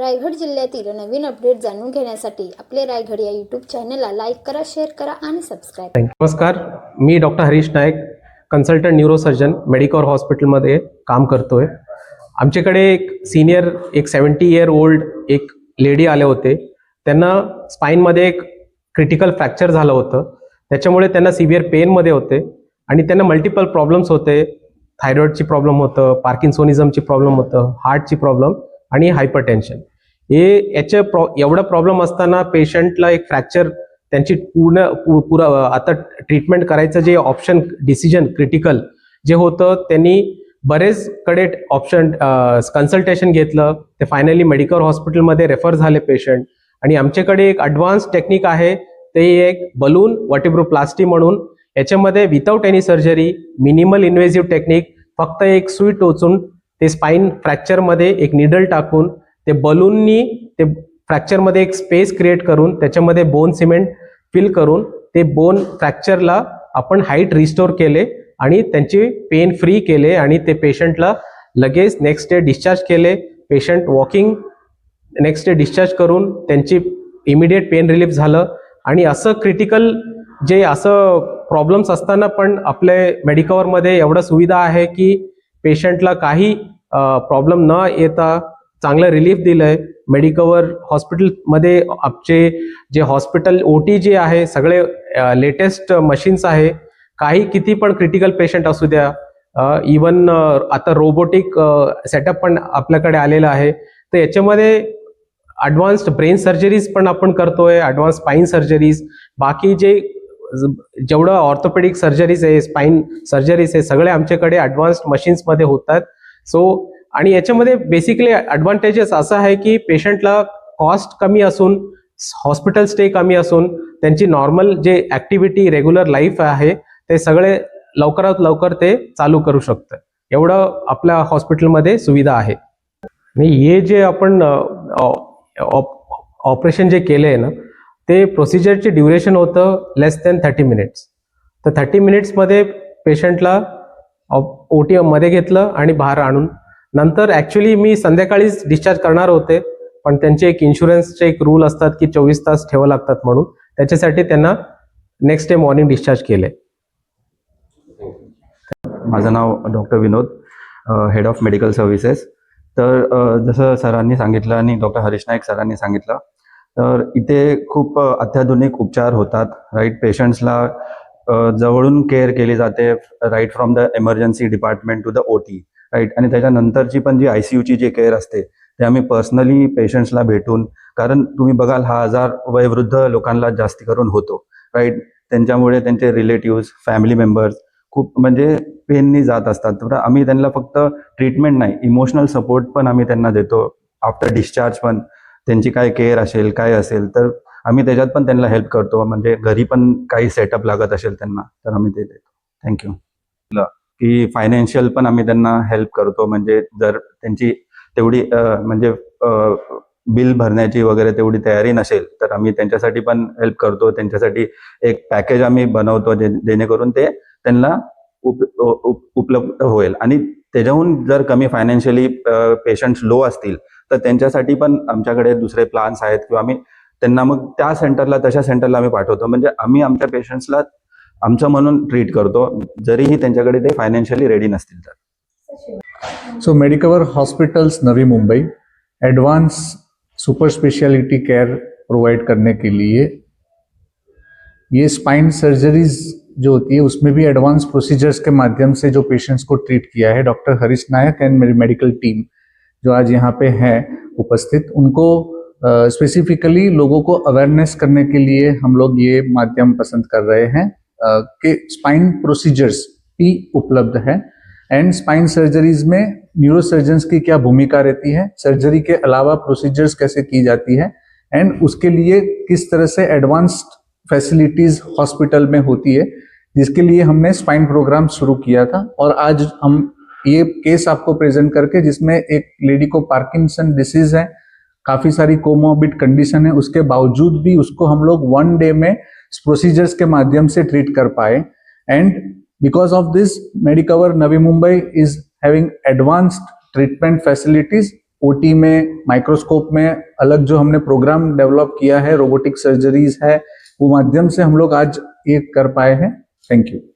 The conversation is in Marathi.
रायगड जिल्ह्यातील नवीन अपडेट जाणून घेण्यासाठी आपले रायगड या यूट्यूब चॅनलला लाईक करा, शेअर करा आणि सबस्क्राईब. नमस्कार, मी डॉक्टर हरीश नायक, कन्सल्टंट न्यूरोसर्जन मेडिकॉर हॉस्पिटलमध्ये काम करतोय. आमच्याकडे एक सिनियर 70 इयर ओल्ड एक लेडी आले होते. त्यांना स्पाईनमध्ये एक क्रिटिकल फ्रॅक्चर झालं होतं. त्याच्यामुळे त्यांना सिव्हिअर पेनमध्ये होते आणि त्यांना मल्टिपल प्रॉब्लेम्स होते. थायरॉइडची प्रॉब्लेम होतं, पार्किन्सोनिझमची प्रॉब्लेम होतं, हार्टची प्रॉब्लेम आणि हायपरटेन्शन. एवढा प्रॉब्लेम असताना पेशंटला एक फ्रॅक्चर त्यांची आता ट्रीटमेंट करायचं जे ऑप्शन डिसिजन क्रिटिकल जे होतं, त्यांनी बरेचकडे ऑप्शन कन्सल्टेशन घेतलं. ते फायनली मेडिकल हॉस्पिटलमध्ये रेफर झाले पेशंट. आणि आमच्याकडे एक ॲडव्हान्स टेक्निक आहे, ते एक बलून वर्टिब्रोप्लास्टी म्हणून. याच्यामध्ये without any surgery, minimal invasive technique, फक्त एक सुई टोचून ते स्पाईन फ्रॅक्चरमध्ये एक निडल टाकून ते बलूननी ते फ्रॅक्चरमध्ये एक स्पेस क्रिएट करून त्याच्यामध्ये बोन सिमेंट फिल करून ते बोन फ्रॅक्चरला आपण हाईट रिस्टोर केले आणि त्यांची पेन फ्री केले आणि ते पेशंटला लगेच नेक्स्ट डे डिस्चार्ज केले. Patient walking next day discharge करून त्यांची इमिडिएट पेन रिलीफ झालं. आणि असं क्रिटिकल जे असं प्रॉब्लेम्स असताना पण आपले मेडिकवरमध्ये एवढं सुविधा आहे की पेशंटला काही प्रॉब्लेम न येता चांगलं रिलीफ दिलंय. मेडिकवर हॉस्पिटलमध्ये आमचे जे हॉस्पिटल OT जे आहे सगळे लेटेस्ट मशीन्स आहे. काही किती पण क्रिटिकल पेशंट असू द्या, इवन आता रोबोटिक सेटअप पण आपल्याकडे आलेलं आहे. तर याच्यामध्ये ॲडव्हान्स्ड ब्रेन सर्जरीज पण आपण करतोय, ॲडव्हान्स स्पाईन सर्जरीज, बाकी जेवढं ऑर्थोपेडिक सर्जरीज आहे, स्पाईन सर्जरीज आहे, सगळे आमच्याकडे ॲडव्हान्स्ड मशीन्समध्ये होतात. सो आणि याच्यामध्ये बेसिकली ॲडव्हान्टेजेस असं आहे की पेशंटला कॉस्ट कमी असून, हॉस्पिटल स्टे कमी असून, त्यांची नॉर्मल जे ॲक्टिव्हिटी रेग्युलर लाईफ आहे ते सगळे लवकरात लवकर ते चालू करू शकतं. एवढं आपल्या हॉस्पिटलमध्ये सुविधा आहे. आणि हे जे आपण ऑपरेशन जे केलं आहे ना, ते प्रोसिजरचे ड्युरेशन होतं लेस दॅन 30 मिनिट्स. तर 30 मिनिट्समध्ये पेशंटला OT मध्ये घेतलं आणि बाहेर आणून नंतर ॲक्च्युली मी संध्याकाळीच डिस्चार्ज करणार होते, पण त्यांचे एक इन्शुरन्सचे एक रूल असतात की 24 तास ठेवावं लागतात, म्हणून त्याच्यासाठी त्यांना नेक्स्ट डे मॉर्निंग डिस्चार्ज केले. माझं नाव doctor Vinod, head of medical services. तर जसं सरांनी सांगितलं आणि डॉक्टर हरीश नाईक सरांनी सांगितलं, तर इथे खूप अत्याधुनिक उपचार होतात. राईट, पेशंट्सला जवळून केअर केली जाते, right from the emergency department to the OT. Right, आणि त्याच्यानंतरची पण जी ICUची जी केअर असते ते आम्ही पर्सनली पेशंट्सला भेटून, कारण तुम्ही बघाल हा आजार वयोवृद्ध लोकांना जास्ती करून होतो. राईट, त्यांच्यामुळे त्यांचे रिलेटिव्स, फॅमिली मेंबर्स खूप म्हणजे पेननी जात असतात. तर आम्ही त्यांना फक्त ट्रीटमेंट नाही, इमोशनल सपोर्ट पण आम्ही त्यांना देतो. आफ्टर डिस्चार्ज पण त्यांची काय केअर असेल, काय असेल, तर आम्ही त्याच्यात पण त्यांना हेल्प करतो. म्हणजे घरी पण काही सेटअप लागत असेल त्यांना, तर आम्ही ते देतो. थँक्यू. की फायनान्शियल पण आम्ही त्यांना हेल्प करतो. म्हणजे जर त्यांची तेवढी म्हणजे बिल भरण्याची वगैरे तेवढी तयारी नसेल, तर आम्ही त्यांच्यासाठी पण हेल्प करतो. त्यांच्यासाठी एक पॅकेज आम्ही बनवतो जेणेकरून ते त्यांना उपलब्ध होईल. आणि त्याच्याहून जर कमी फायनान्शियली पेशंट्स लो असतील तर त्यांच्यासाठी पण आमच्याकडे दुसरे प्लान्स आहेत, किंवा आम्ही त्यांना मग त्या सेंटरला, तशा सेंटरला आम्ही पाठवतो. म्हणजे आम्ही आमच्या पेशंट्सला आमचं म्हणून ट्रीट करतो, जरीही त्यांच्याकडे ते फायनान्शियली रेडी नसतील तर. So Medicover hospitals Navi Mumbai advance super speciality care provide करने के लिए ये स्पाइन सर्जरीज जो होती है उसमें भी एडवांस प्रोसीजर्स के माध्यम से जो पेशेंट्स को ट्रीट किया है डॉक्टर हरीश नायक एंड मेरी मेडिकल टीम जो आज यहाँ पे है उपस्थित, उनको स्पेसिफिकली लोगों को अवेयरनेस करने के लिए हम लोग ये माध्यम पसंद कर रहे हैं कि स्पाइन प्रोसीजर्स भी उपलब्ध है एंड स्पाइन सर्जरीज में न्यूरोसर्जन्स की क्या भूमिका रहती है, सर्जरी के अलावा प्रोसीजर्स कैसे की जाती है एंड उसके लिए किस तरह से एडवांस्ड फैसिलिटीज हॉस्पिटल में होती है, जिसके लिए हमने स्पाइन प्रोग्राम शुरू किया था. और आज हम ये केस आपको प्रेजेंट करके, जिसमें एक लेडी को पार्किंसन डिसीज है, काफी सारी कोमोबिड कंडीशन है, उसके बावजूद भी उसको हम लोग 1 डे में प्रोसीजर्स के माध्यम से ट्रीट कर पाए. And because of this Medicover Navi Mumbai is having advanced treatment facilities OT में, माइक्रोस्कोप में अलग जो हमने प्रोग्राम डेवलप किया है, रोबोटिक सर्जरीज है, वो माध्यम से हम लोग आज ये कर पाए हैं। Thank you.